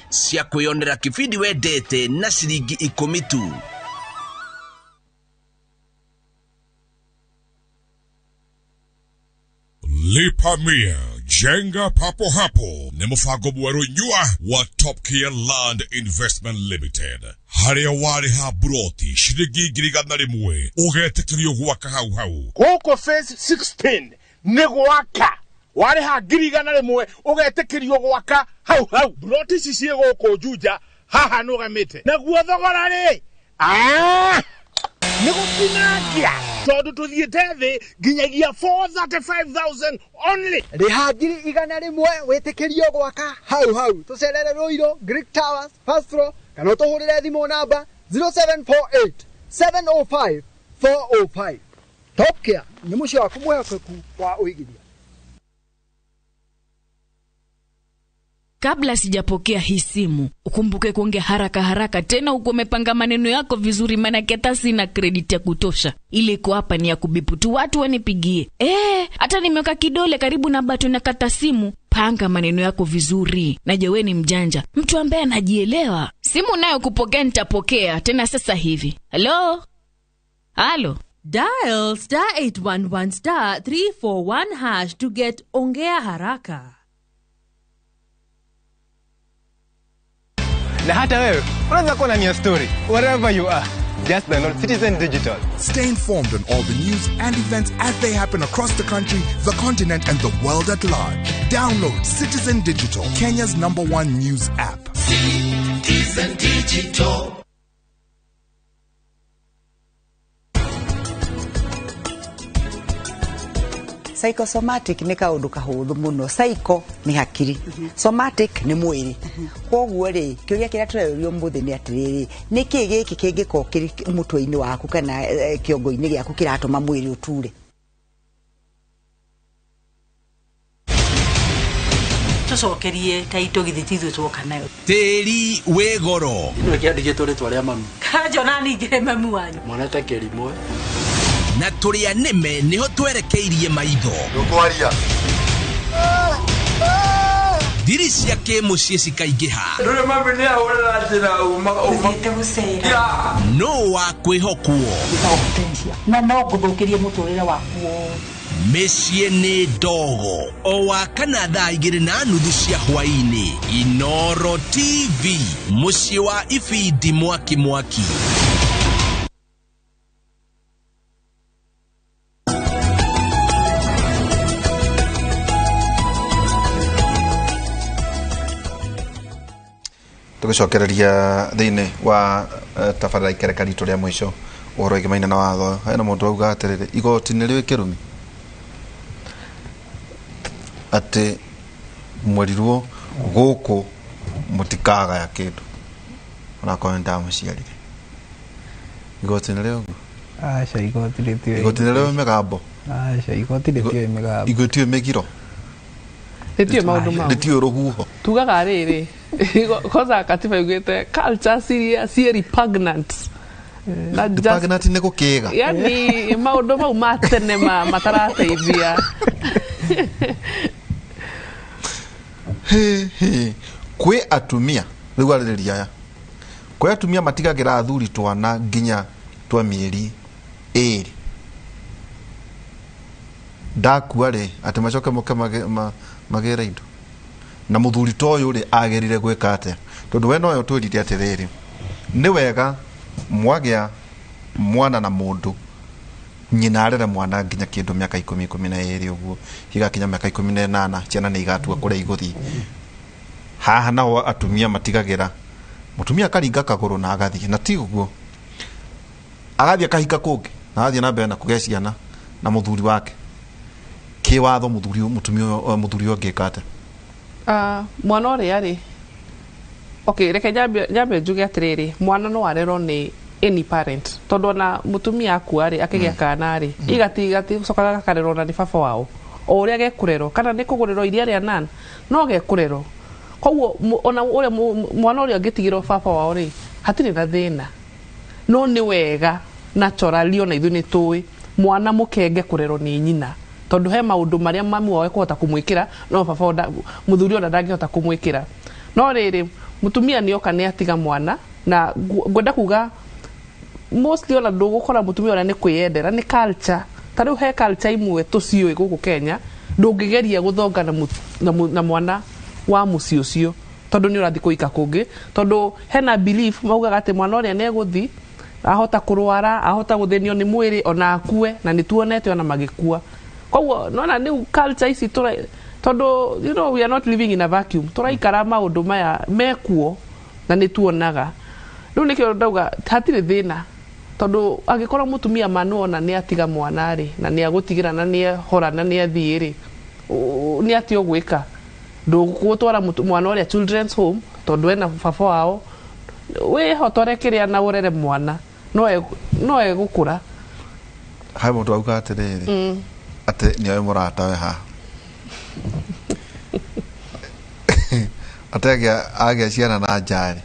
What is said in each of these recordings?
cia kwiyonera kibindi wendete na ciringi 10 tu. Lipa Mia, Jenga Papo Hapo, ni mfago mweru nyua wa Top Gear Land Investment Limited. Haria wari ha broti, shirigi girigana rimwe, ugete kilio gwaka hau hau. Koko phase 16, ni gwaka. Wari ha girigana rimwe, ugete kilio gwaka hau hau. Broti sisie goko juja, haha nugamite. Na guothogora ri. Nego pinagia. Todo to the teve, ginyagia 435,000 only. Rihagiri igana rimwe wetekerio gwaka hau hau. Tucerere Ruiro, Greek Towers, Fastro, kana tuhurire thimo namba 0748 705 405. Top Gear ni mucio waku mwehokeku wa uigithia. Kabla sijapokea hii simu, ukumbuke kuongea haraka tena uko umepanga maneno yako vizuri, maana hata sina credit ya kutosha. Ile iko hapa ni ya kubipu tu watu wanipigie. Hata nimeweka kidole karibu na button na kata simu. Panga maneno yako vizuri. Najua wewe ni mjanja, mtu ambaye anajielewa. Simu nayo kupokea nitapokea tena sasa hivi. Halo? Dial *811*341# to get ongea haraka. Na hata wewe unaweza kuwa na story wherever you are. Just download Citizen Digital. Stay informed on all the news and events as they happen across the country, the continent, and the world at large. Download Citizen Digital, Kenya's #1 news app. Citizen Digital. Psychosomatic ni kaundu kahuthu muno. Psycho ni hakiri, somatic ni mwiri. Koguo ri kiuria kira turerio mbuthi ni atiriri, ni kigiki kingiko kiri mutwe-ini waku kana kiongo-ini giaku kiratuma mwiri uture. Tucokerie taito githitithu twoka nayo. Teri we goro. Ino kiandike tore twaria mami. Kajo nani ngire mami wanyu. Mwana ta kerimo. Na turia nime niho twerekeirie maitho. Ndukwaria. Dirisia ke mucie cikaingĩha. Ndure mami ni ahurira njira uma. Te guceira. No wa kwĩhokwo. Itaũtencia. Na no ngũthũkĩrie mũtũrĩre waku. Mĩciĩ nĩ ndogo. O wakana thaa 2:30 cia hwaĩ-inĩ. Inooro TV. Mũciĩ wa ibindi mwaki. Tugicokereria thiini wa tafadhali kerekari turia mwisho uhoro igimaina na watho hena mundu auga atiriri igoti ni rĩũĩ kĩrumi ati mwerirwo guku mutikaga ya kindu ona komenta muciarire igoti ni rĩũĩ acha igoti ni rĩũĩ megambo acha igoti rĩtiũĩ megambo igoti megiro rĩtiũĩ maũndũ mau rĩtiũĩ rũhuho tugaga rĩrĩ koza katiba yugete culture serious repugnant repugnant ni gukiga yani maundu mau matene matarateithia kwe atumia riu arĩrĩria aya kwe atumia matigagira athuri twana nginya twa mĩeri 2 ndakua ri ati macoke moke magere indo na muthuri toyo ri agerire gwika atia tondu we noyo twirire atiriri ni wega mwagia mwana na mundu nyina arere mwana nginya kindu miaka 10-12 uguo igakinya miaka 18 ciana ni igatua kuria iguthi haha nao atumia matigagira mutumia karinga kaguru na agathi na ti uguo agathi akahika kungi na athi na mbere na kugia ciana na muthuri wake kiwatho muthuri ngikate mwana ũrĩa rĩ reke nyambe njuge atiriri mwana no arerwo ni any parent tondu na mutumia akua rĩ akĩgĩa kana rĩ igati cokaga gakarerwo na ni baba wao o ũrĩa gekurerwo kana ni kũgũrĩrwo iria rĩa nana no gekurerwo koguo ona ũrĩa mwana ũrĩa ngĩtigĩrwo baba wao rĩ hatirĩ na thĩna no ni wega naturally ona ithuĩ nĩ tũĩ mwana mũkenge kurerwo ni nyina tondu he maundu maria mami wawe kuhota kumwikira no baba muthuri ona ndangihota kumwikira no riri mutumia nioka ne atiga mwana na gwenda kuga mostly ona ndugukora mutumia ona ni kwiyendera ni culture tariu he culture imwe tucioi guku Kenya ndungigeria guthonga na mwana wa muci ucio tondu ni urathi kuika kungi tondu hena belief maugaga ati mwana uria ne guthi ahota kurwara ahota guthenio ni mwiri ona akue na ni tuonete ona magikua koguo nona ni culture ici tondu you know we are not living in a vacuum turaikara maundu maya mekuo na ni tuonaga riu nikio ndauga hatire thina tondu agikorwo mutumia manuona ni atiga mwana ri na ni agutigira na ni hora na ni athii ri ni atio gwika ndugutwara mwana uria children's home tondu ena baba wao we hotore kiria na urere mwana no egukura hai mundu auga atiriri ati ni oe murata we ha agia ciana na njari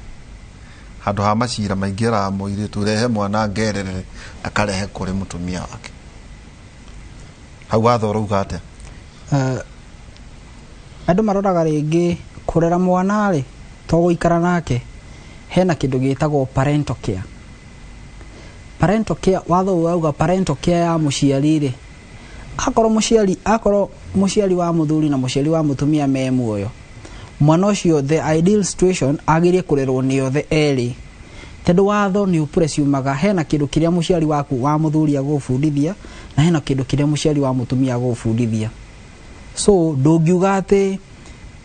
handu ha macira maingi aramwire turehe mwana ngerere akarehe kuri mutumia wake hau athora uga ate andu maroraga ringi kurera mwana ri to guikara nake hena kindu gitagwo parental care watho wauga parental care ya muciari ri akorwo muciari wa muthuri na muciari wa mutumia me muoyo mwana ucio the ideal situation agirie kurerwo ni othe eri tondu watho ni upress umaga hena kindu kiria muciari waku wa muthuri agufundithia na hena kindu kiria muciari wa mutumia agufundithia so ndungiuga ati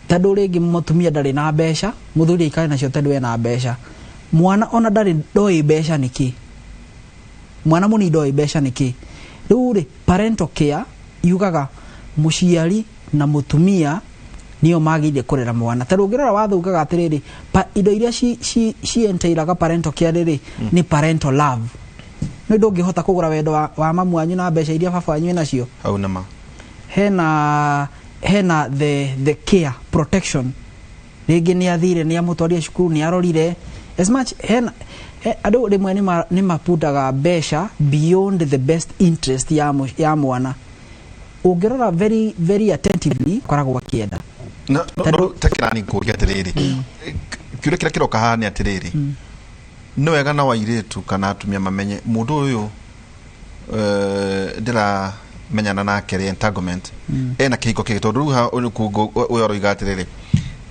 tondu ringi mutumia ndari na mbeca muthuri ikare nacio tondu ena mbeca mwana ona ndari ndoi mbeca niki mwana muni ndoi mbeca niki riu ri parental care yugaga muciari na mutumia niyo magire kurera mwana tondu ngirora watho ugaga atiriri indo iria ci entairaga parental care ri ni parental love ni ndungihota kugura wendo wa mamu wanyu na mbeca iria baba wanyu nacio au nama hena the care protection ringi ni athire ni amutwaria cukuru ni arorire as much andu rimwe ni maputaga mbeca beyond the best interest ya mwana ungirora very very attentively koragwo bakienda no tekirani kuria atiriri kiure kira kiroka hani atiriri no wega na wairetu kana atumia mamenye mundu uyu ndira menyana nake ri entanglement ena kihiko kingi tondu ruha uyoroiga atiriri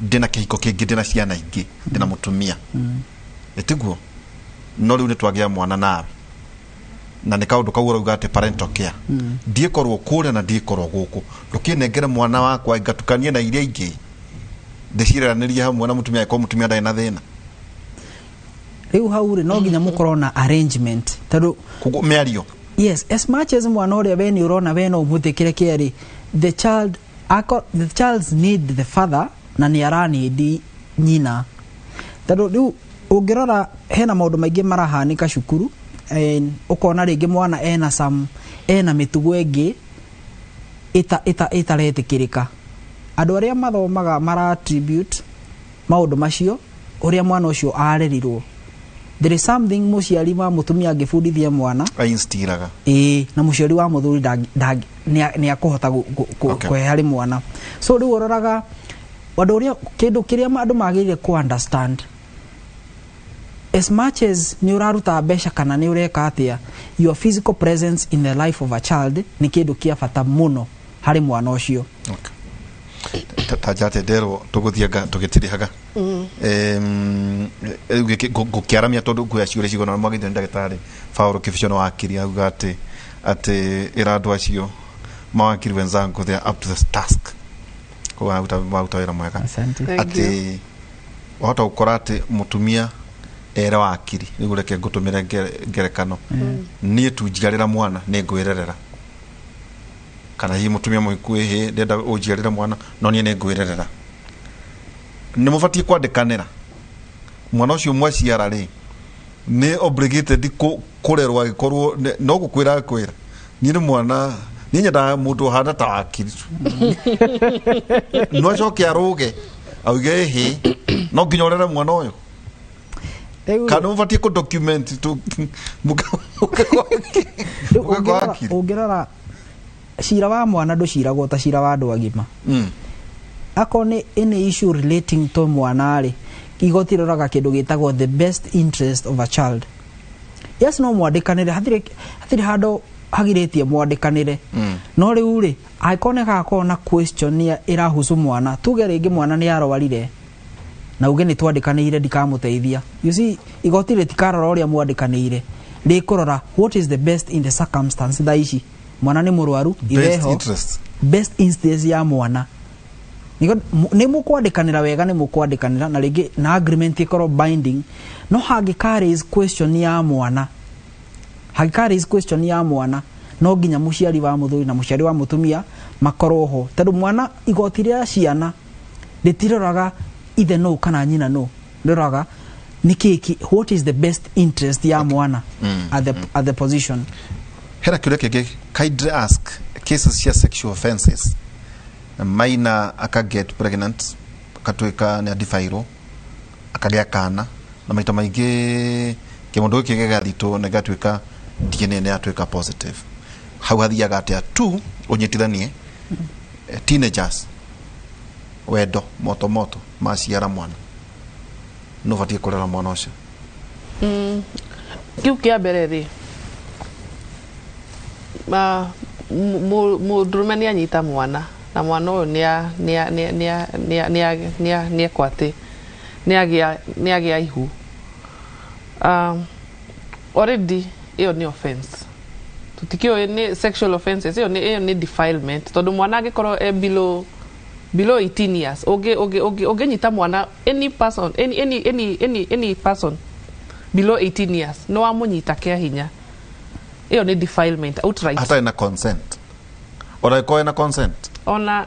ndina kihiko kingi ndina ciana ingi ndina mutumia etiguo no riu ni twagia mwana nawe na ni kaundu kau urauga ati parental care ndiekorwo kuria na ndiekorwo guku ndukinengere mwana wakwa ingatukanie na iria ingi ndiciraniria hamwe na mutumia ko mutumia ndai na thina riu hau ri no nginya mukorwo na arrangement tondu miario yes as much as mwana uria we ni urona we no umuthikire kiari the child's need the father na ni aranidi nyina tondu riu ungirora hena maundu maingi marahanika cukuru ukona ringi mwana ena mitugo ingi itaretikirika andu aria mathomaga mara attribute maundu macio uria mwana ucio arerirwo there is something muciari wa mutumia angifundithia mwana ainstiraga na muciari wa muthuri ni akuhota kwehari mwana so riu uroraga andu uria kindu kiria andu magirire ku understand as much as ni uraruta mbeca kana ni ureka atia your physical presence in the life of a child ni kindu kia bata muno hari mwana ucio tajate dero tuguthianga tugitirihaga gukiaramia tondu kuya ciure cigona magithira ndagitari Fauro Kibicono wakiri auga ati irandu acio mawakiri wenzangu they are up to the task kwa wira mwega ati wahota gukora ati mutumia era wakiri nigureke ngutumire ngerekano nie tunjiarira mwana ni ngwirerera kana hi mutumia muikuhi ndenda unjiarira mwana no nie ni ngwirerera ni mubatie kwandikanira mwana ucio mwaciara ri ni obligated kurerwa gikorwo no gukwira kwira ni mwana ni nyenda mundu handa ta wakiri no coke aruge auge hi no nginyorere mwana uyu kana mubatie ku document tu ungirora cira wa mwana nduciragwo ta cira wa andu agima ako ni any issue relating to mwana ri igoti roraga kindu gitagwo the best interest of a child. Yes, no mwandikanire hathire hando hagiritie mwandikanire no riu ri aikoneka akona question ni irahusu mwana tuge ringi mwana ni arwarire na uge ni twandikanire ndikamuteithia. You see, igoti ritikarora uria mwandikanire rikurora what is the best in the circumstance thaici mwana ni murwaru ireho best interest ya mwana ni mukwandikanira wega ni mukwandikanira na ringi na agreement ikoro binding no hagi carries question ya mwana no ginya muciari wa muthuri na muciari wa mutumia makoroho tondu mwana igoti ria ciana ritiroraga ithe no kana nyina no riroraga nikiki what is the best interest ya mwana at the position. Hera kiuria kingi kindly ask cases cia sexual offenses minor akaget pregnant akatwika ni adifairo akagea kana na maita maingi kimundu giki gigathito na gatwika DNA ni atwika positive hau hathiaga atia tu unyitithanie teenagers wendo moto maciara mwana no vatie kurera mwana ucio kiu kia mbere ri mudurume ni anyita mwana na mwana uyu ni ekwate ni agia ihu already iyo ni offense tutikio ni sexual offenses iyo ni defilement tondu mwana agikorwo below 18 years oge nyita mwana any person below 18 years no amunyita kia hinya iyo ni defilement outright hata ina consent ora iko ina consent ona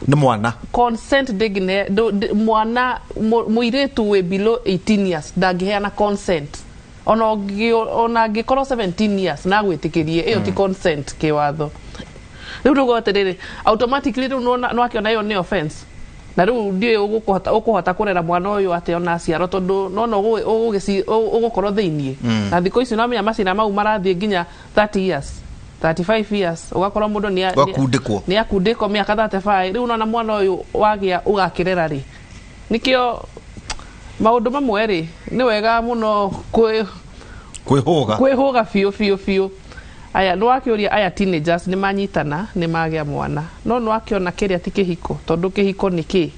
ni mwana consent digne mwana muiretu we below 18 years ndagiheana consent ona gikorwo 17 years na gwitikirie iyo ti consent kiwatho riu rugoterere automatically riu no akiona iyo ni offense na riu ndie ukuhota kurera mwana uyu ate ona ciaro tondu no ugukorwo thiini na thiko ici no menya macina mau marathie nginya 30 years 35 years ugakorwo mundu ni akundikwo miaka 35 riu na mwana uyu wagia ugakirera ri nikio maundu mamwe ri ni wega muno kwihuga fiu aya no akiuria aya teenagers ni manyitana ni magia mwana no akiona kiria ti kihiko tondu kihiko ni ki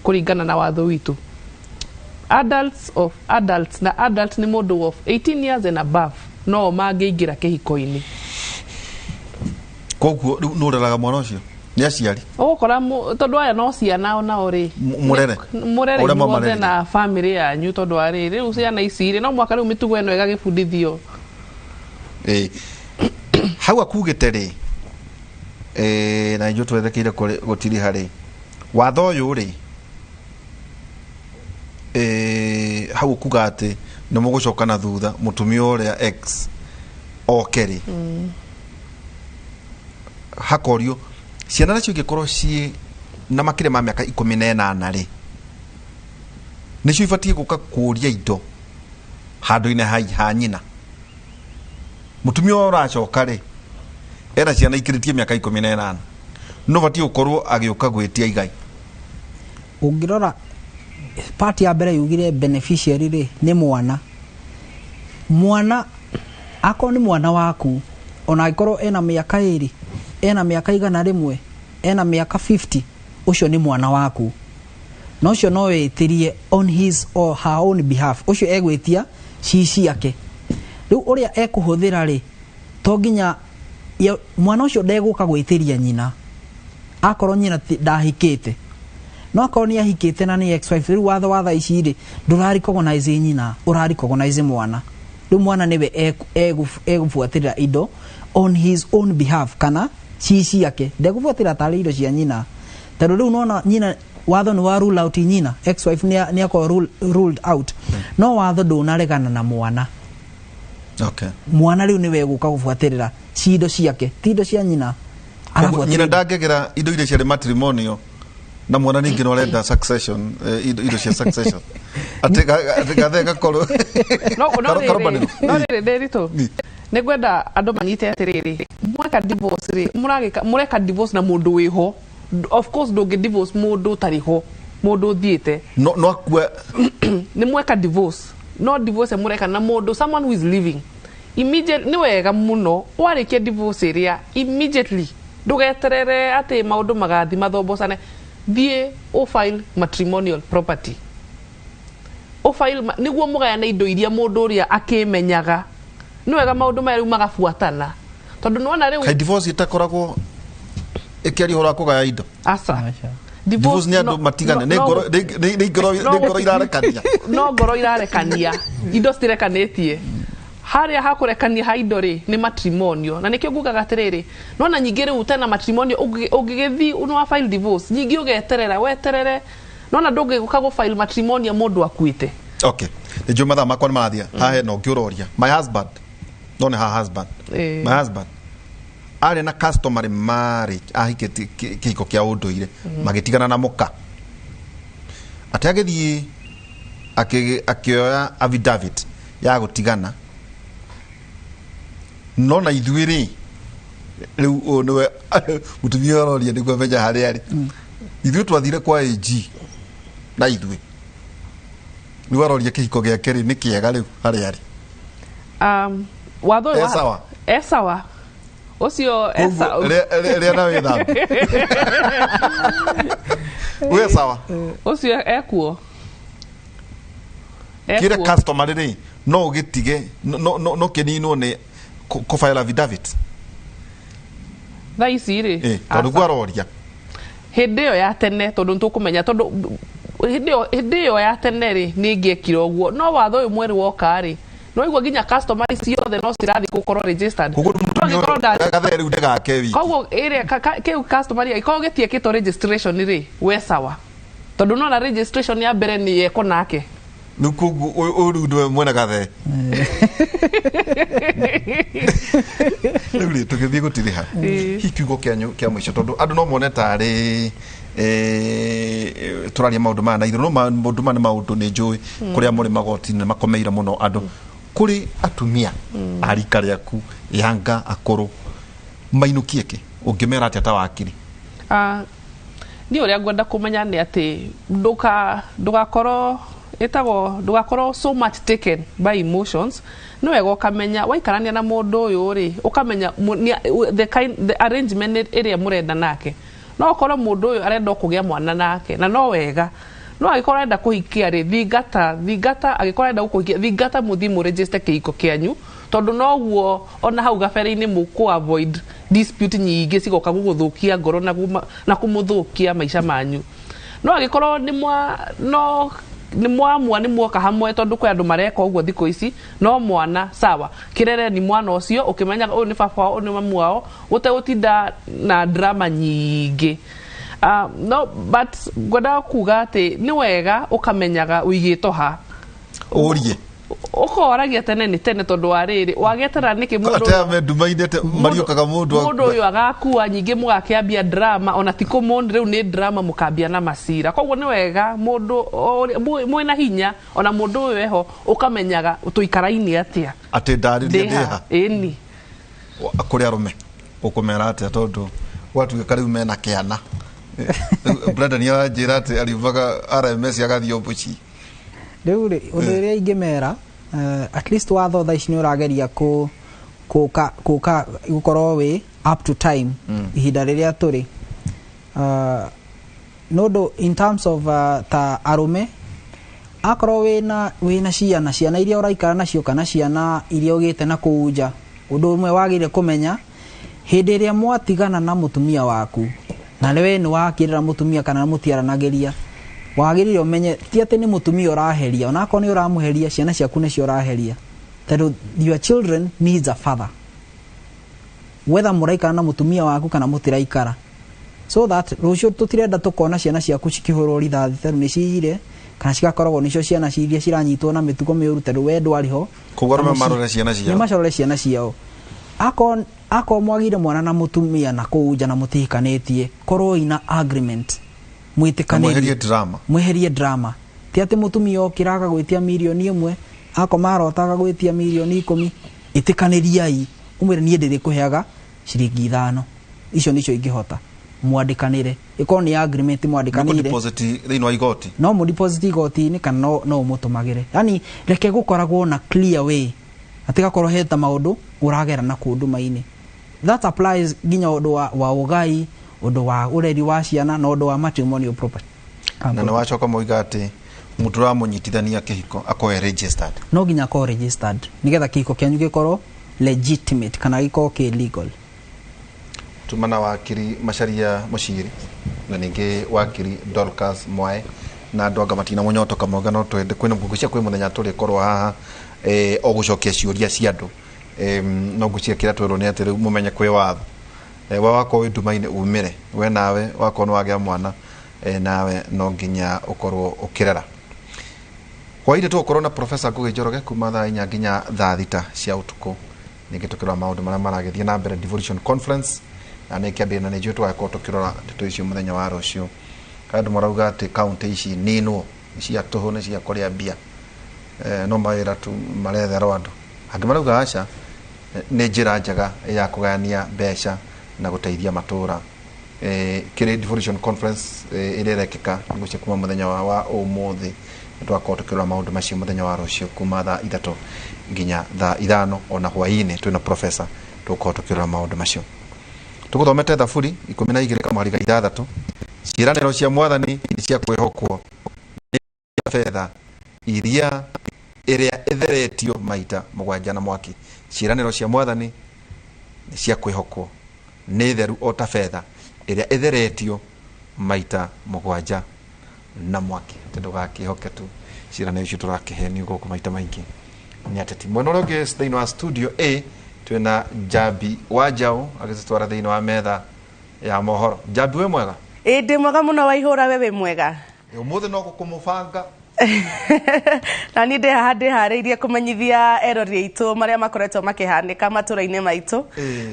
kuringana na watho witu adults na adult ni mundu of 18 years and above no mangiingira kihiko-ini koguo no reraga mwana ucio ni aciari ugukora tondu aya no ciana ona ori murere mothe na family yanyu tondu ari riu ciana ici ri no mwaka riu mitugo eno igagibundithio hau akugite ri na njo twerekeire gutiri hari watho uyu ri hau kugate ni mugucoka na thutha mutumia uria x okeri hakorio ciana nacio gikorwo ci na makire ma miaka 18 ri nicio ibatie guka kuria indo handu-ini ha nyina mutumia uracoka ri era ciana ikiritie miaka 18 no batie gukorwo agiuka gwitia igai ungirora part ya mbere yugire beneficiary ri ni mwana ako ni mwana waku ona agikorwo ena miaka 2 ena miaka 100 ena miaka 50 ucio ni mwana waku no cio no wetirie on his or her own behalf ucio egwitia cici yake riu uria ekuhuthira ri to nginya mwana ucio ndeguka gwitiria nyina akorwo nyina ndahikite no akorwo ni ahikite na ni ex-wife riu watho ici ri nduraricognize nyina uraricognize mwana riu mwana niwe egubuatirira indo on his own behalf kana cici yake ndegubuatira tari indo cia nyina tondu riu nona nyina watho ni wa rule out nyina ex-wife ni ako ruled out no watho ndunaregana na mwana okay mwana riu niwe guka gubuatirira ciindo ciake tindo cia nyina nyina ndangegera indo ile cia matrimonial na mwana ningi no renda succession indo cia succession atigathe koro no rito ne gwenda andu manyite atiriri mwaka divorce ri mureka divorce na mundu wiho of course do get divorce mundu tariho mundu thiete no akue ni mweka divorce no divorce mureka na mundu someone who is living immediately ni wega muno warikia divorce ria immediately ndugeterere ati maundu magathi mathombocane thie o file matrimonial property o file niguo mugayane indo iria mundu uria akimenyaga ni wega maundu maya riu magafuatana tondu nona riu divorce itakoragwo ikiari hora kugaya indo asa divorce ni andu matigane ni ngoro irarekania no ngoro irarekania indo citirekanĩtie haria hakurekania ha indo ri ni matrimonio na nikio ngugaga atiriri nona nyingi riu tena matrimonio ungigithi unwa file divorce nyingi ugeterera weterere nona ndungiguka go file matrimonio mundu akuite. Okay, nijo matha makwa mathia hahe no ngiuroria my husband none her husband my husband ari na customary marriage ahiketi kiko kia unduire magitigana na muka atagithie akioya affidavit ya gutigana nona ithuiri riu niwe mutumia roria niguo meja haria ari ithu twathire kwa AG na ithui ni waroria kihiko gia keri ni kiega riu haria ari watho wa esawa ocio esa ria na witha we sawa ocio ekuo kire customer ri no gitige no kinino ni ko file affidavit thaisi ri tondu gwaroria hindi yo ya tene tondu ntukumenya tondu hindi yo ya tene ri ni ngiekira uguo no watho uyu mweri woka ri no igwa ginya customer ciothe no cirathi gukorwo registered gatheri ndega kewi koguo area ke customer ya ikoge tiekito registration ri we sawa tondu no na registration ya mbere ni yeko nake nukugu uru mwena gathe nuri tugithie gutiriha hikiugo kianyu kia mwisho tondu andu no mone tari turaria maundu ma na ithu no maundu ma maundu ni njui kuria muri magoti na makomeira muno andu kuri atumia arika riaku yanga akuru mainukie ki ungimera ati atawakiri ni uria ngwenda kumenya ni ati ndugakoro ndugakoro so much taken by emotions no wega ukamenya waikarania na mundu uyu ri ukamenya the arrangement area murenda nake no okoro mundu uyu arenda kugia mwana nake na no wega no agikora enda kuhikia ri thingata agikora enda kuhikia thingata muthimu register kiiko kianyu tondu no guo ona hau gabere-ini muku avoid dispute nyingi cigoka guguthukia ngoro na kumuthukia maisha manyu no agikora ni mwoka hamwe tondu kwa andu mareka uguo thiko ici no mwana sawa kirere ni mwana ucio ukimenya uyu ni baba uyu ni mamu wao utinda na drama nyingi no but ngoda kuga ati ni wega ukamenyaga uigito ha urie ukoragia tene ni tene tondu wariri wagetera niki mundu atame ndumainete mariokaga mundu uyu agakua nyingi mugakiambia drama ona tiko mundu riu ni drama mukambia na masira koguo ni wega mundu mwena hinya ona mundu uyu eho ukamenyaga tuikaraini atia ati ndariria ndeha eni kuri arume ukumera atia tondu watu kariu mena kiana brother ni ajira ati alivaga RMS agathio buci riu ri undu ingimera at least watho tha ici ni urageria gukorwo wi up to time ihinda riria turi nodo in terms of ta arume akorwo wina ciana iria uraikara nacio kana ciana iria ugite na kuunja undu umwe wagire kumenya hindi iria mwatigana na mutumia waku na lewe ni wakirira mutumia kana mutiaranagiria wagirire umenye ti ati ni mutumia uraheria ona ko ni uramuheria ciana ciaku ni cio uraheria tondu your children needs a father whether muraikara na mutumia waku kana mutiraikara so that rucio tutirenda tukona ciana ciaku cikihurwo rithathi tondu ni ciire kana cigakoragwo nicio ciana ciria ciranyitwo na mitugo miuru tondu we ndwariho kugoroma marore ciana ciao ni macorore ciana ciao ako mwagire mwana na mutumia na kuunja na mutihikanitie korwo ina agreement mwitikaniri mweherie drama ti ati mutumia okiraga gwitia milioni 1 ako marotaga gwitia milioni 10 itikaniriai umwire nie ndiri kuheaga ciringi 5 icio nicio ingihota mwandikanire iko ni agreement mwandikanire deposit thini wa igoti no mu deposit igoti ni kana no mutumagire yani reke gukoragwo na clear way atiga korwo heta maundu uragera na kundu maini that applies ginya undu wa ugai undu wa ureri wa ciana na undu wa matrimonial property na no wachoka moiga ati mutu ra munyitithania kihiko akoe registered no ginya ko registered nigetha kihiko kyanyu gikorwo legitimate kana giko ke legal tumana wakiri Macharia Muciri na ningi wakiri Dorcas Mwae na andu anga matina munyoto kamoga no twende kwina ngugucia kwi muthenya turi korwa haha o gucokia ciuria cia andu no ngucia kira twero ni ati riu mumenye kwi watho wa wako wi ndumaine umire we nawe wako no wagia mwana nawe no nginya ukorwo ukirera kwa ide tukorwo na Professor Ngugi Njoroge kuma thaa 4 nginya thaa 6 cia utuku ningitukirwa maundu maria maragethie na mbere Devolution Conference na nikiambia na nijwe twako tukirora ndeto icio muthenya wa rucio kandu marauga ati county ici ninwo cia tuhone cia kuria bia no mawira tu marethera andu angi marauga aca ni njira njega ya kugania mbeca na guteithia matura kire Devolution Conference irerekeka ngucia kuma muthenya wa umuthi twako tukirora maundu macio muthenya wa rucio kuma thaa 3 nginya thaa 5 ona hwaini twina professor twako tukirora maundu macio tuguthomete thaburi 12 kama harika 6 ciraniro cia mwathani ni cia kwihokwo fedha iria itheretio maita mugwanja na mwaki ciraniro cia mwathani ni cia kwihokwo ni theru o ta fedha iria itheretio maita mugwanja na mwaki ndugakihoke tu ciraniro icio turakiheni guku maita maingi ni ateti mwena uria ungi thini wa studio A twina Jabi Wajao agizitwara thini wa metha ya mohoro. Jabi we mwega? Ndi mwega muno waihura wewe mwega. Umuthi no gukumubanga na ni ndi hariirie kumenyithia erori aitu maria makoretwo makihandika maturaine maitu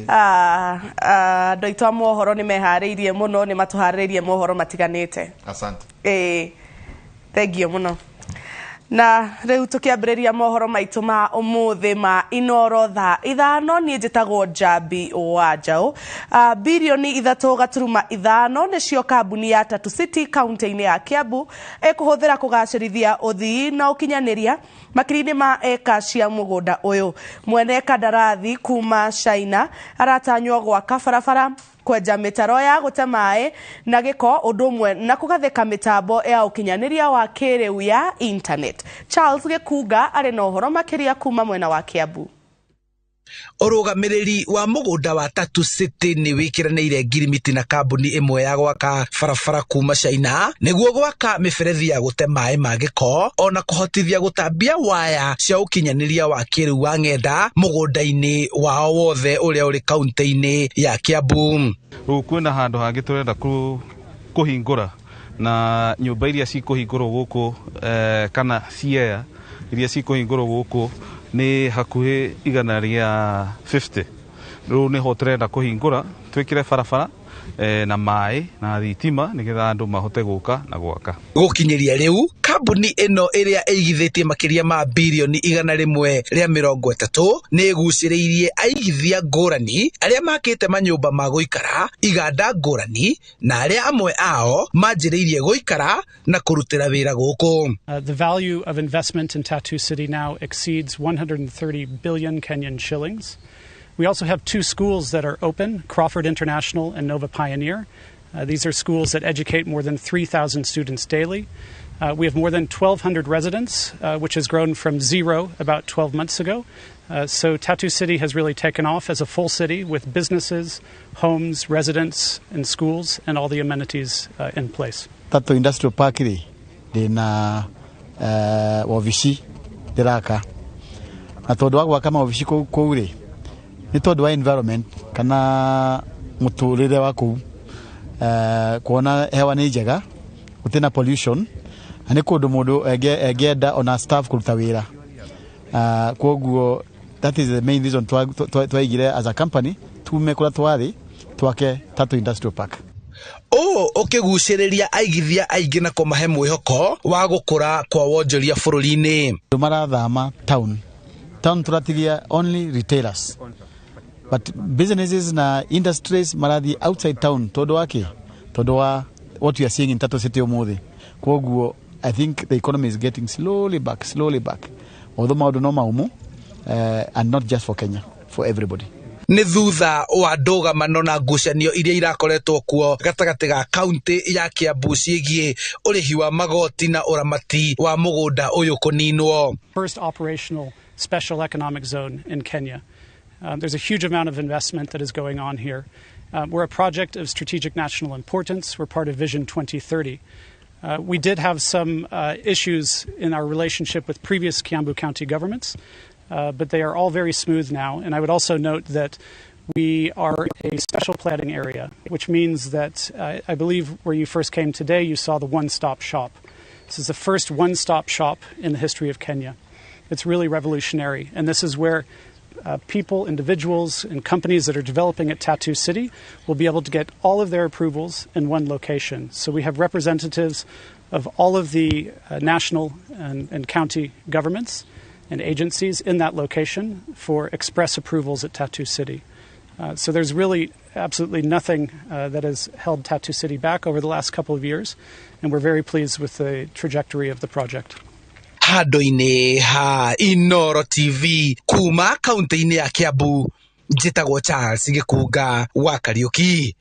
andu aitu a mohoro ni mehariirie muno ni matuhariirie mohoro matiganite. Asante. Thank you muno. Na riu tukiambiriria mohoro maitu ma umuthi ma inoro thaa 5 ni njitagwo Jabi Wajao. Bilioni 3.5 nicio kambuni ya Tatu City kaunti-ini ya Kiambu ekuhuthira kugacirithia uthii na ukinyaniria makiri-ini ma eka cia mugunda uyu. Mwene kandarathi kuma China aratanywo gwaka barabara kwenja mitaro ya gute mai na giko undu umwe na kugathika mitambo ya ukinyaniria wa kiriu ya internet. Charles Gikuga ari na uhoro makiria kuma mwena wa Kiambu. Urugamiriri wa mugunda wa Tatu City ni wikiraniire ngirimiti na kambuni imwe ya gwaka barabara kuma China niguo gwaka miberethi ya gute mai ma giko ona kuhotithia gutambia waya cia ukinyaniria wa kiriu wa ng'enda mugunda-ini wao wothe uria uri kaunti-ini ya Kiambu. Kwina handu hangi turenda kuhingura na nyumba iria cikuhingurwo guku kana ciea iria cikuhingurwo guku ni hakuhi 150. Riu niho turenda kuhingura twikire barabara na mai na thitima nigetha andu mahote guka na gwaka. Gukinyiria riu kambuni ino iria eigithitie makiria ma bilioni 130 ni iguciriirie aigithia ngurani aria makite manyumba ma guikara iganda ngurani na aria amwe ao manjiriirie guikara na kurutira wira guku. The value of investment in Tatu City now exceeds 130 billion Kenyan shillings. We also have 2 schools that are open, Crawford International and Nova Pioneer. These are schools that educate more than 3,000 students daily. We have more than 1,200 residents, which has grown from 0 about 12 months ago. So Tatu City has really taken off as a full city with businesses, homes, residents, and schools, and all the amenities in place. Tatu Industrial Park na wavishi diraka. Na tondu wa gwaka mawabici kuu ri ni tondu wa environment kana muturire wa kuu kuona hewa ni njega gutina pollution ani kundu mundu egenda ona staff kuruta wira koguo that is the main reason twaigire as a company tumekura twari twake Tatu Industrial Park. Ukiguciriria aigithia aingi na kumahe mwihoko wa gukura kwa wonjoria bururi-ini. Marathama town turatigia only retailers, but businesses na industries marathi outside town todo wake tondu wa what we are seeing in Tatu City umuthi. Koguo I think the economy is getting slowly back. Although maundu no maumu and not just for Kenya, for everybody. Nĩ thutha wa ndũgamano na ngucanio iria irakoretwo kuo gatagati ga kaunti ya Kiambu ciĩgiĩ ũrĩhi wa magoti na ũramati wa mũgũnda ũyũ kũninwo. First operational special economic zone in Kenya. There's a huge amount of investment that is going on here. We're a project of strategic national importance. We're part of Vision 2030. We did have some issues in our relationship with previous Kiambu County governments, but they are all very smooth now. And I would also note that we are a special planning area, which means that I believe where you first came today, you saw the one-stop shop. This is the first one-stop shop in the history of Kenya. It's really revolutionary. And this is where people, individuals, and companies that are developing at Tatu City will be able to get all of their approvals in one location. So we have representatives of all of the national and county governments and agencies in that location for express approvals at Tatu City. So there's really absolutely nothing that has held Tatu City back over the last couple of years, and we're very pleased with the trajectory of the project. Handũ-inĩ ha Inoro TV kuma kaunti-inĩ ya Kiambu, njĩtagwo Charles Gĩkunga wa Kariũki.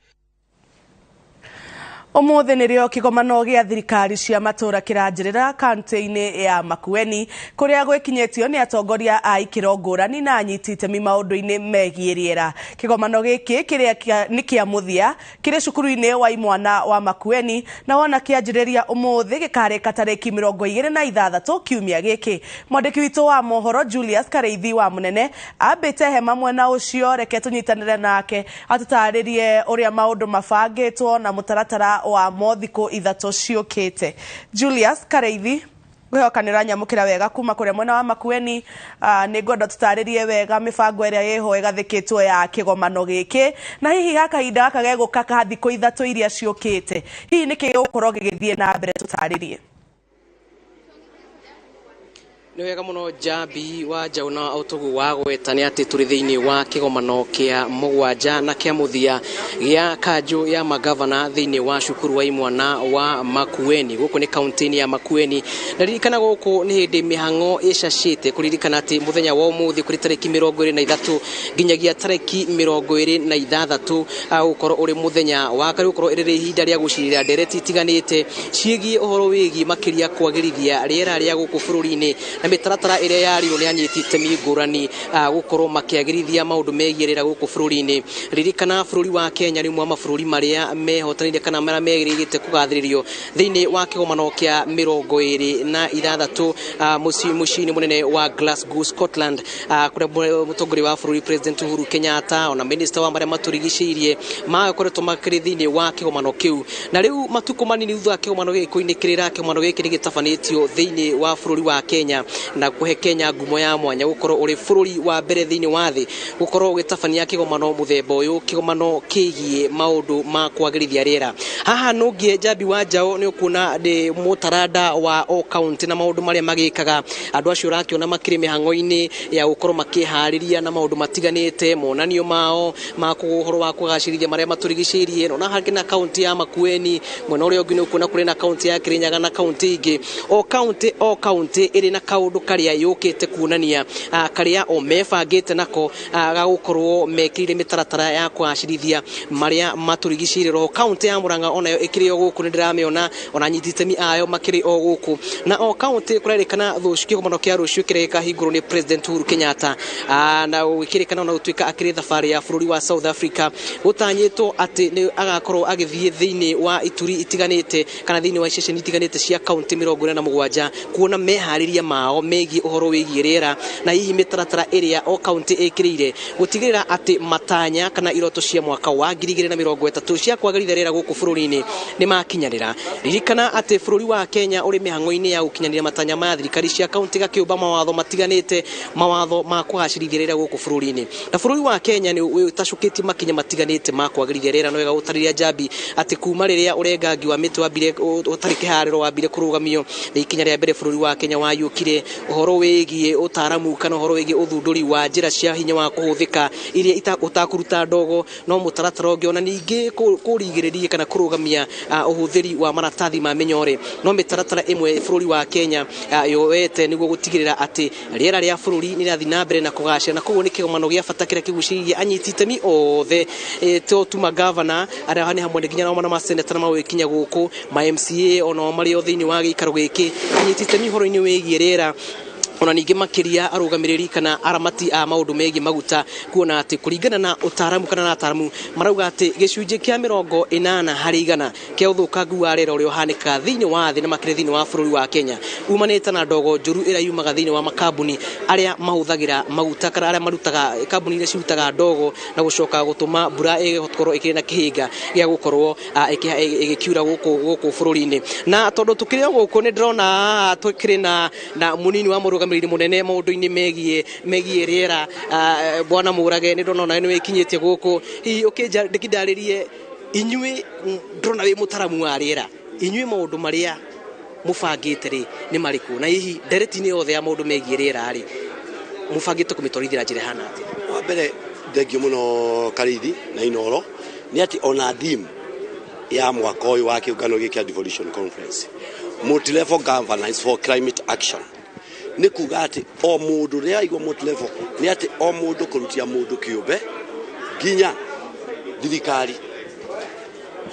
Ũmũthĩ nĩrĩo kĩgomano gĩa thirikari cia matũra kĩranjĩrĩra kaunti-inĩ ya Makueni kũrĩa gwĩkinyĩtio nĩ atongoria a ikĩro ngũrani na anyiti itemi maũndũ-inĩ megiĩ rĩera. Kĩgomano gĩkĩ kĩrĩa nĩ kĩa mũthia kĩrĩ cukuru-inĩ wa imwana wa Makueni na wona kĩanjĩrĩria ũmũthĩ gĩkarĩka tarĩki 26 kiumia gĩkĩ. Mwandĩki witũ wa mohoro Julius Kareithi wa Mũnene ambĩte hema mwena ũcio, reke tũnyitanĩre nake atũtarĩrie ũrĩa maũndũ mabangĩtwo na mũtaratara wa mothiko ithatũ ciũkĩte. Julius Kareithi, gwehokanĩra nyamũkĩra wega kuma kũrĩa mwena wa Makueni, nĩ ngwenda tũtarĩrie wega mĩbango ĩrĩa ĩho ĩgathĩkĩtwo ya kĩgomano gĩkĩ, na hihi kahinda gaka gegũka thikũ ithatũ iria ciũkĩte, hihi nĩkĩ gĩgũkorwo gĩgĩthiĩ na mbere, tũtarĩrie. Nĩ wega mũno Jambi wa Jauna Ũtugu wa gweta nĩ atĩ tũrĩ thĩinĩ wa kĩgomano kĩa mũgwanja na kĩa mũthia gĩa kanjũ ya magavana thĩinĩ wa cukuru wa imwana wa Makueni. Gũkũ nĩ kaunti-inĩ ya Makueni, na ririkana gũkũ nĩ hĩndĩ mĩhang'o ĩcacĩte kũririkana atĩ mũthenya wa ũmũthĩ kũrĩ tarĩki 23 nginyagia tarĩki 26 gũkorwo ũrĩ mũthenya wa karĩ gũkorwo ĩrĩ ihinda rĩa gũcirĩra ndereti itiganĩte ciĩgiĩ ũhoro wĩgiĩ makĩria kwagĩrithia rĩera rĩa gũkũ bũrũri-inĩ na mĩtaratara ĩrĩa yarirwo nĩ anyiti itemi ngũrani gũkorwo makĩagĩrithia maũndũ megiĩ rĩera gũkũ bũrũri-inĩ. Ririkana bũrũri wa Kenya nĩ ũmwe wa mabũrũri marĩa mehotanĩire kana marĩa merĩgĩte kũgathĩrĩrio thĩinĩ wa kĩgomano kĩa 26 mũciĩ-inĩ mũnene wa Glasgow, Scotland, kũrĩa mũtongoria wa bũrũri President Uhuru Kenyatta ona minister wa marĩa matũrigicĩirie magakoretwo makĩrĩ thĩinĩ wa kĩgomano kĩu. Na rĩu matukũ manini thutha wa kĩgomano gĩkĩ kũinĩkĩrĩra, kĩgomano gĩkĩ nĩ gĩtabanĩtio thĩinĩ wa bũrũri wa Kenya na kũhe Kenya ngumo ya mwanya gũkorwo ũrĩ bũrũri wa mbere thĩinĩ wa thĩ gũkorwo gĩtabania kĩgomano mũthemba ũyũ, kĩgomano kĩgiĩ maũndũ ma kwagĩrithia rĩera. Haha nũngie Jambi wa Njaũ nĩ ũkuona mũtaranda wa o kaunti na maũndũ marĩa magĩkaga. Andũ acio ũrakĩona makĩrĩ mĩhang'o-inĩ ya gũkorwo makĩharĩria na maũndũ matiganĩte, monanio mao ma ũhoro wa kũgacĩrithia marĩa matũrigicĩirie. Ona harĩ na kaunti ya Makueni, mwena ũrĩa ũngĩ nĩ ũkuona kũrĩ na kaunti ya Kirinyaga na kaunti ingĩ. O kaunti ĩrĩ na kaũndũ karĩa yũkĩte kuonania karĩa o mebangĩte nako gagũkorwo mekĩrĩire mĩtaratara ya kũgacĩrithia marĩa matũrigicĩirie. Kaunti ya Murang'a onayo ĩkĩrĩ o gũkũ, nĩ ndĩramĩona ona anyiti itemi ayo makĩrĩ o gũkũ. Na o kaunti kũrerĩkana kĩgomano kĩa rũciũ kĩreka hingũrwo nĩ President Uhuru Kenyatta, na gũkĩrĩkana ona gũtuĩka akĩrĩ thabarĩ ya bũrũri wa South Africa. Gũtanyĩtwo atĩ nĩ agakorwo agĩthiĩ thĩinĩ wa ituri itiganĩte kana thĩinĩ wa iceceni itiganĩte cia kaunti 47 kuona meharĩria mao megiĩ ũhoro wĩgiĩ rĩera na hihi mĩtaratara ĩrĩa o kaunti ĩkĩrĩire gũtigĩrĩra atĩ matanya kana iroto cia mwaka wa 2030 cia kwagĩrithia rĩera gũkũ bũrũri-inĩ nĩ makinyanĩra. Ririkana atĩ bũrũri wa Kenya ũrĩ mĩhang'o-inĩ ya gũkinyanĩria matanya ma thirikari cia kaunti gakĩũmba mawatho matiganĩte, mawatho ma kũgacĩrithia rĩera gũkũ bũrũri-inĩ. Na bũrũri wa Kenya nĩ ũtacũkĩtie makinya matiganĩte ma kwagĩrithia rĩera. No wega gũtarĩria Jambi atĩ kuma rĩrĩa ũrengangi wa mĩtĩ wambire ũtarĩ kĩharĩro wambire kũrũgamio nĩ ikinya rĩa mbere bũrũri wa Kenya waiyũkire tuonere uhoro wigie utaramu kana uhoro wigie uthunduri wa njira cia hinya wa kuhuthika iria utakuruta ndogo no mutaratara ungi ona ningi kurigiriria kana kurugamia uhuthiri wa maratathi ma minyore no mitaratara imwe bururi wa Kenya yoete niguo gutigirira ati riera ria bururi ni rathi na mbere na kugacira na koguo ni kigomano gia bata kiria kigucirie anyiti itemi othe to tuma governor aria hani hamwe nginya na ma senator na mawikinya guku ma MCA ona mari othe-ini wa gikaro giki anyiti itemi horo-ini wigie riera ona ningi makiria arugamiriri kana aramati a maundu megi maguta kuona ati kuringana na utaramu kana na ataramu marauga ati gicunje kia 80% kia uthukangu wa rero uri uhanika thiini wa thi na makire thiini wa bururi wa Kenya umanite na ndogo njuru ira yumaga thiini wa makambuni aria mahuthagira maguta kana aria marutaga kambuni ira cirutaga ndogo na gucoka gutuma mbura igokorwo ikiri na kihinga gia gukorwo igikiura guku bururi-ini na tondu tukiri guku ni ndrona tukiri na munini wa murugamiri munene maundu-ini megie riera bwana Murage ni ndona ni wikinyitie guku hi ukija ndikindaririe inyui ndrona wi mutaramu wa riera inyui maundu maria mubangite ri ni mariku na hihi ndereti-ini yothe ya maundu megie riera ri mubangite kumitorithira njira hana ati wa mbere thengio muno Karithi na Inoro ni ati ona theme ya mwaka uyu wa kiungano giki ya devolution conference multi-level governance for climate action ni kuga ati o mundu ria igwa multi-level ni ati o mundu kurutia mundu kiumbe ginya thirikari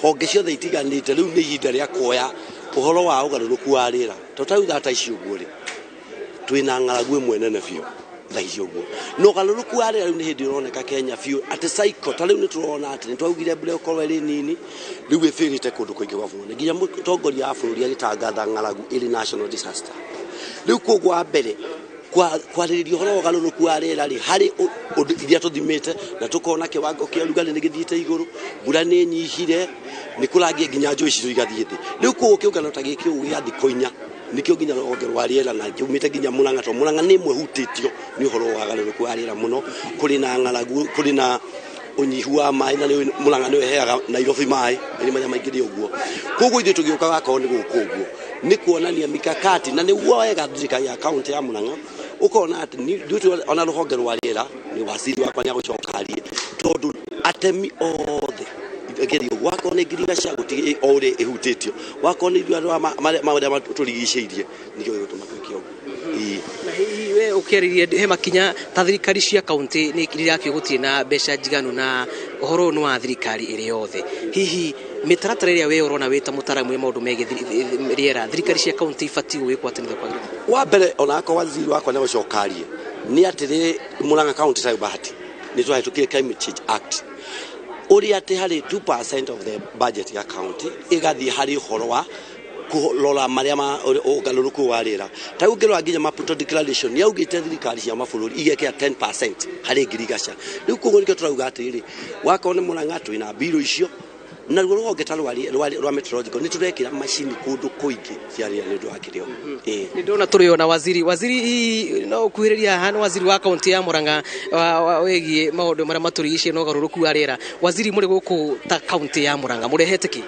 honge ciothe itiganite riu ni ihinda ria kuoya uhoro wa ugaruruku wa rira totauga ata icio guo twina ng'aragu imwe nene biu tha icio guo no ugaruruku wa rira riu ni hindi uroneka Kenya biu ati cycle ta riu ni turona ati ni twaugire mbere ukorwo iri nini riu ifirite kundu kuingi gwa bũrũri ginya mutongoria wa bũrũri agitangatha ng'aragu iri national disaster riu kugwa mbere kwariririo horo ugaruruku wa rira ri hari iria tuthimite na tukona kiwango kia rugari ni githiite iguru mbura ni nyihire ni kurangie ginya njui citu igathie thi riu kugo kiungano ta giki ugia thikoinya nikio ginya rwonge rwa riera na kiumite ginya Murang'a to Murang'a ni mwe hutitio ni horo wa garuruku wa riera muno kuri na ng'aragu kuri na unyihu wa mai na Murang'a ni weheaga Nairobi mai ni manya maingiri uguo kugo ithu tugiukaga ko ni guku uguo ni kuonania mikakati na ni wega thirikari ya county ya Murang'a ukona ati ni ndio ona ruhonge rwa riera ni wasiri wakwa ni agucokarie tondu atemi othe gerio wako ni girigasha guti ore ehutitio wako ni ndio maũndũ maturigicĩirie nikio gituma kio na hihi we ukeririe he makinya ta thirikari cia county ni irakio gutie na mbeca njiganu na uhoro no wa thirikari iri yothe hihi mitaratara iria we urona wita mutaramu maundu megi riera thirikari cia county ifati gwikwatanithia kwa wa mbere onako waziri wakwa ni gucokarie ni atiri Murang'a county sai bahati ni twahitukire climate change act uri ati hari 2% of the budget ya county igathi hari horo wa kulora maria ma ugaruruku wa rira ta ungirwa nginya maputo declaration yaugite thirikari cia mabũrũri igekea 10% hari ngirigasha riu kugo nikio turauga atiri wakone Murang'a twina biro icio na ruhonge ta rwa meteorological ni turekira machine kundu kuingi cia ria ni ndu akirio ni ndona turiona waziri no kuhiriria hana waziri wa county ya Murang'a wegie maundu maria maturigicie no garuruku wa rira waziri muri guku ta county ya Murang'a murehete ki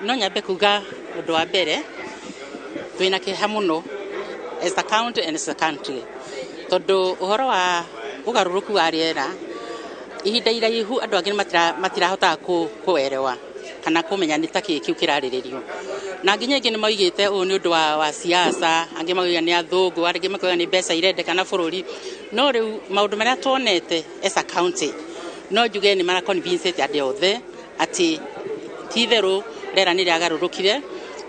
no nyambe kuga undu wa mbere twina kiha muno as a county and as a country tondu uhoro wa ugaruruku wa rira ihinda iraihu andu angĩ matirahota kuerewa kana kumenya ni taki kiu kirariririo na nginya ingĩ nĩ moigĩte ũũ nĩ ũndũ wa siasa angĩ moiga nĩ athũngũ angĩ moiga nĩ mbeca irendekana bũrũri no rĩu maũndũ marĩa tuonete as a county no njuge nĩ mara convince andũ othe ati titherũ rĩera nĩ rĩagarũrũkire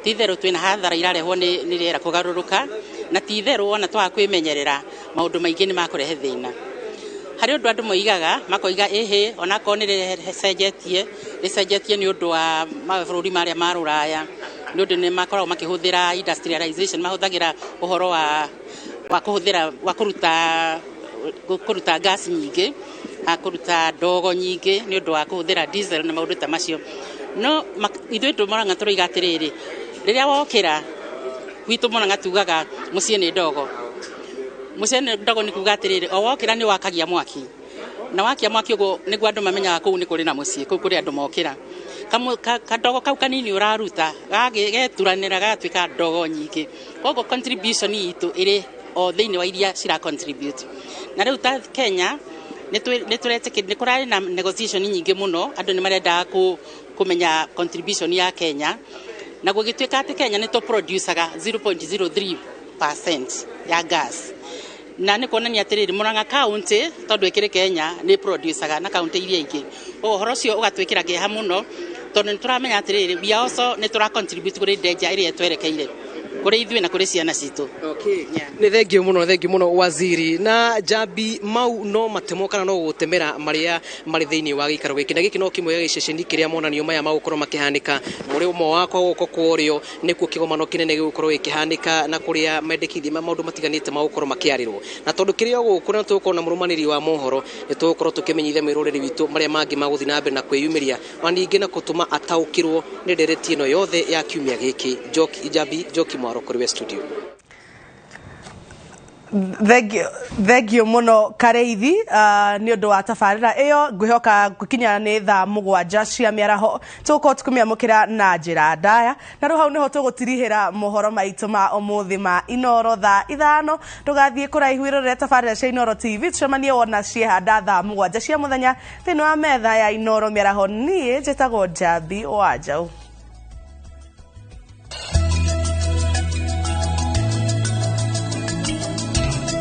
titherũ twĩna hathara irarehwo nĩ rĩera kũgarũrũka na titherũ ona twaga kwĩmenyerera maũndũ maingĩ nĩ makũrehe thĩna hari undu andu moigaga makoiga ehe ona ko ni ricenjetie ni undu wa mabũrũri maria ma Rũraya ni undu ni makoragwo makihuthira industrialization mahuthagira uhoro wa kuhuthira wa kuruta gas nyingi kuruta ndogo nyingi ni undu wa kuhuthira diesel na maundu ta macio no ithuĩ ndu Murang'a turoiga atiriri riria wokira gwitu Murang'a tugaga muciĩ ni ndogo mucene ndogo ni kuga atiriri o wokira ni wakagia mwaki na wakia mwaki ugo niguo andu mamenyaga kuu ni kuri na mucii kuu kuri andu mokira kadogo kau kanini uraruta geturanira gatwika ndogo nyingi koguo contribution itu iri o thiini wa iria cira contribute na riu ta Kenya ni kurari na negotiation nyingi muno andu ni marenda kumenya contribution ya Kenya na gugitwika ati Kenya ni to producaga 0.03% ya gas na ni kuonania atiriri Murang'a county tondu ikiri Kenya ni producaga na county iria ingi uhoro cio ugatwikira geha muno tondu ni turamenya atiriri we also ni tura contribute kuri danger iria twerekeire kuri ithui na kuri ciana citu. Okay, ni thengiu muno waziri na jambi mau no matemo kana no gutemera maria mari thiini wa gikaro giki na giki no kimwe giceceni kiria monanio maya magukorwo makihanika muri umo wakwa guko kurio nikuo kigomano kinene gigukorwo ikihanika na kuria mendekithi maundu matiganite magukorwo makiarirwo na tondu kirio guku na tuko na murumaniri wa mohoro ni tugukorwo tukimenyithia miroreri witu maria mangi maguthi na mbere na kwiyumiria waningi na kutuma ataukirwo ni ndereti ino yothe ya kiumia giki Joki Mwaro kuri studio. Thengio muno Kareithi ni undu wa tabarira iyo ngwihoka gukinya ni thaa 7 cia miaraho tuko tukumiamukira na njira ndaya na ru hau niho tugutirihira mohoro maitu ma umuthi ma Inoro thaa 5 tugathie kuraihu irore tabarira cia Inoro TV tucemanie wona ciehanda thaa 7 cia muthenya thini wa metha ya Inoro miaraho nie njitagwo Jambi wa Njau.